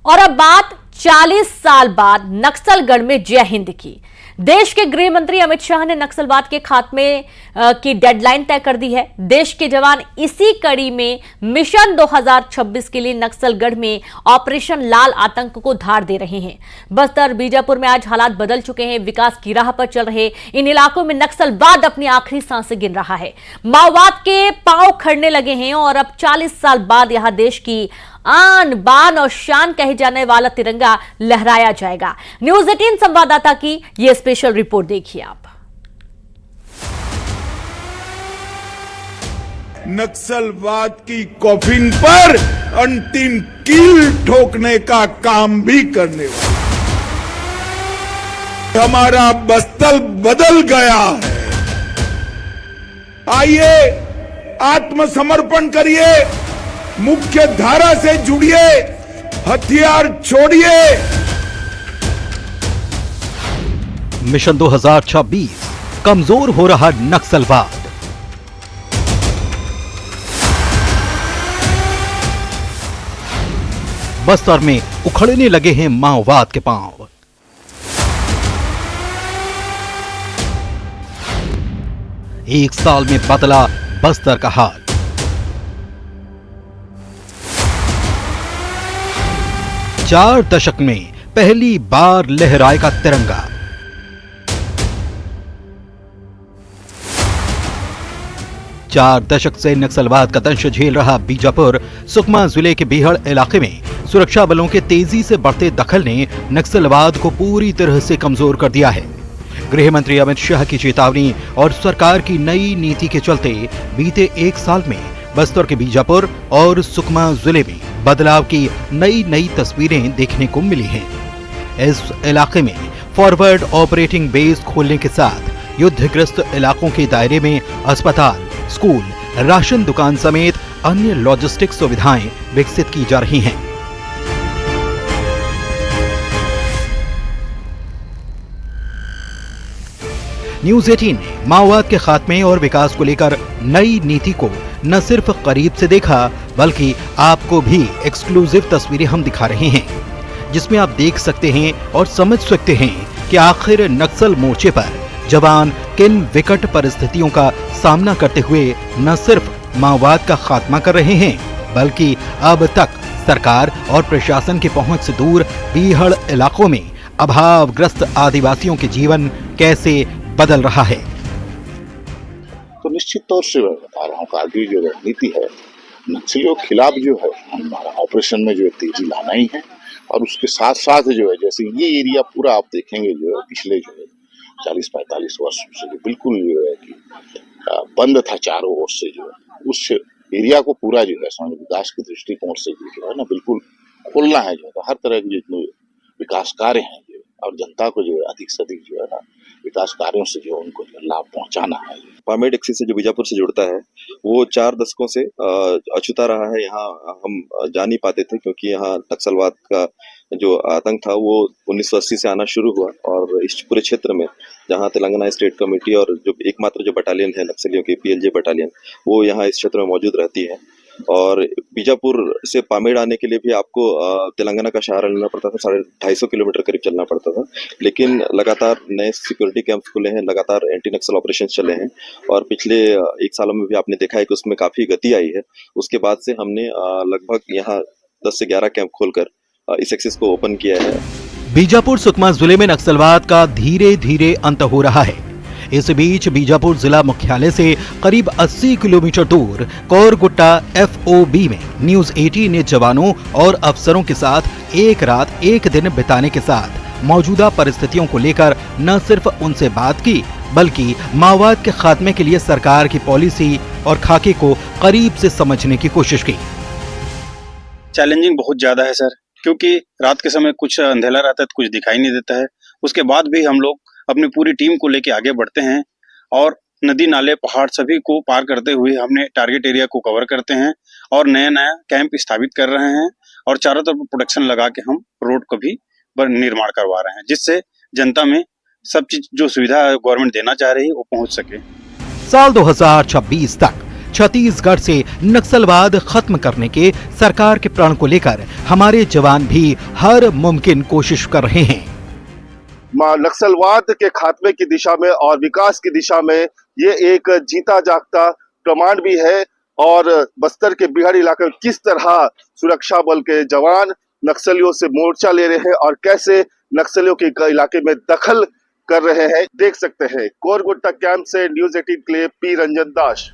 और अब बात 40 साल बाद नक्सलगढ़ में जय हिंद की। देश के गृह मंत्री अमित शाह ने नक्सलवाद के खात्मे की डेडलाइन तय कर दी है। देश के जवान इसी कड़ी में मिशन 2026 के लिए नक्सलगढ़ में ऑपरेशन लाल आतंक को धार दे रहे हैं। बस्तर बीजापुर में आज हालात बदल चुके हैं। विकास की राह पर चल रहे इन इलाकों में नक्सलवाद अपनी आखिरी सांसें गिन रहा है। माओवाद के पांव खड़ने लगे हैं और अब 40 साल बाद यहां देश की आन बान और शान कहे जाने वाला तिरंगा लहराया जाएगा। न्यूज 18 संवाददाता की यह स्पेशल रिपोर्ट देखिए आप। नक्सलवाद की कॉफिन पर अंतिम कील ठोकने का काम भी करने वाला हमारा बस्तर बदल गया है। आइए आत्मसमर्पण करिए, मुख्य धारा से जुड़िए, हथियार छोड़िए। मिशन 2026 कमजोर हो रहा नक्सलवाद। बस्तर में उखड़ने लगे हैं माओवाद के पांव। एक साल में बदला बस्तर का हाल। चार दशक में पहली बार लहराएगा तिरंगा। चार दशक से नक्सलवाद का दंश झेल रहा बीजापुर सुकमा जिले के बेहड़ इलाके में सुरक्षा बलों के तेजी से बढ़ते दखल ने नक्सलवाद को पूरी तरह से कमजोर कर दिया है। गृह मंत्री अमित शाह की चेतावनी और सरकार की नई नीति के चलते बीते एक साल में बस्तर के बीजापुर और सुकमा जिले में बदलाव की नई तस्वीरें देखने को मिली हैं। इस इलाके में फॉरवर्ड ऑपरेटिंग बेस खोलने के साथ युद्धग्रस्त इलाकों के दायरे में अस्पताल, स्कूल, राशन दुकान समेत अन्य लॉजिस्टिक सुविधाएं विकसित की जा रही हैं। न्यूज 18 ने माओवाद के खात्मे और विकास को लेकर नई नीति को न सिर्फ करीब से देखा बल्कि आपको भी एक्सक्लूसिव तस्वीरें हम दिखा रहे हैं, जिसमें आप देख सकते हैं और समझ सकते हैं कि आखिर नक्सल मोर्चे पर जवान किन विकट परिस्थितियों का सामना करते हुए न सिर्फ माओवाद का खात्मा कर रहे हैं बल्कि अब तक सरकार और प्रशासन की पहुंच से दूर बीहड़ इलाकों में अभावग्रस्त आदिवासियों के जीवन कैसे बदल रहा है। तो निश्चित तौर से मैं बता रहा हूँ कि आगे जो रणनीति है नक्सलियों के खिलाफ जो है हमारा ऑपरेशन में जो है तेजी लाना ही है। और उसके साथ साथ जो है जैसे ये एरिया पूरा आप देखेंगे जो है पिछले जो है 40-45 वर्ष से जो बिल्कुल जो है कि बंद था चारों ओर से, जो है उस एरिया को पूरा जो है समाज विकास के दृष्टिकोण से जो है ना बिल्कुल खोलना है। जो है हर तरह के जितने विकास कार्य हैं जो और जनता को जो है अधिक से अधिक जो है ना विकास कार्यों से जो उनको लाभ पहुंचाना है। पामेड़ एक्सिस से जो बीजापुर से जुड़ता है वो 4 दशकों से अछूता रहा है। यहाँ हम जा नहीं पाते थे क्योंकि यहाँ नक्सलवाद का जो आतंक था वो 1980 से आना शुरू हुआ। और इस पूरे क्षेत्र में जहाँ तेलंगाना स्टेट कमेटी और जो एकमात्र जो बटालियन है नक्सलियों की PLJ बटालियन वो यहाँ इस क्षेत्र में मौजूद रहती है। और बीजापुर से पामेड़ आने के लिए भी आपको तेलंगाना का सहारा लेना पड़ता था। 250 किलोमीटर करीब चलना पड़ता था। लेकिन लगातार नए सिक्योरिटी कैंप्स खुले हैं, लगातार एंटी नक्सल ऑपरेशन चले हैं और पिछले एक सालों में भी आपने देखा है कि उसमें काफी गति आई है। उसके बाद से हमने लगभग यहाँ 10 से 11 कैंप खोलकर इस एक्सिस को ओपन किया है। बीजापुर सुकमा जिले में नक्सलवाद का धीरे धीरे अंत हो रहा है। इस बीच बीजापुर जिला मुख्यालय से करीब 80 किलोमीटर दूर कोरगुट्टा FOB में न्यूज 18 ने जवानों और अफसरों के साथ एक रात एक दिन बिताने के साथ मौजूदा परिस्थितियों को लेकर न सिर्फ उनसे बात की बल्कि माओवाद के खात्मे के लिए सरकार की पॉलिसी और खाके को करीब से समझने की कोशिश की। चैलेंजिंग बहुत ज्यादा है सर, क्योंकि रात के समय कुछ अंधेरा रहता है तो कुछ दिखाई नहीं देता है। उसके बाद भी हम लोग अपनी पूरी टीम को लेके आगे बढ़ते हैं और नदी नाले पहाड़ सभी को पार करते हुए हमने टारगेट एरिया को कवर करते हैं और नया कैंप स्थापित कर रहे हैं और चारों तरफ प्रोटेक्शन लगा के हम रोड को भी निर्माण करवा रहे हैं, जिससे जनता में सब चीज जो सुविधा गवर्नमेंट देना चाह रही है वो पहुंच सके। साल 2026 तक छत्तीसगढ़ से नक्सलवाद खत्म करने के सरकार के प्रण को लेकर हमारे जवान भी हर मुमकिन कोशिश कर रहे हैं। नक्सलवाद के खात्मे की दिशा में और विकास की दिशा में ये एक जीता जागता प्रमाण भी है। और बस्तर के बिहार इलाके में किस तरह सुरक्षा बल के जवान नक्सलियों से मोर्चा ले रहे हैं और कैसे नक्सलियों के इलाके में दखल कर रहे हैं, देख सकते हैं। कोरगुट्टा कैंप से न्यूज़ 18 के लिए पी रंजन दास।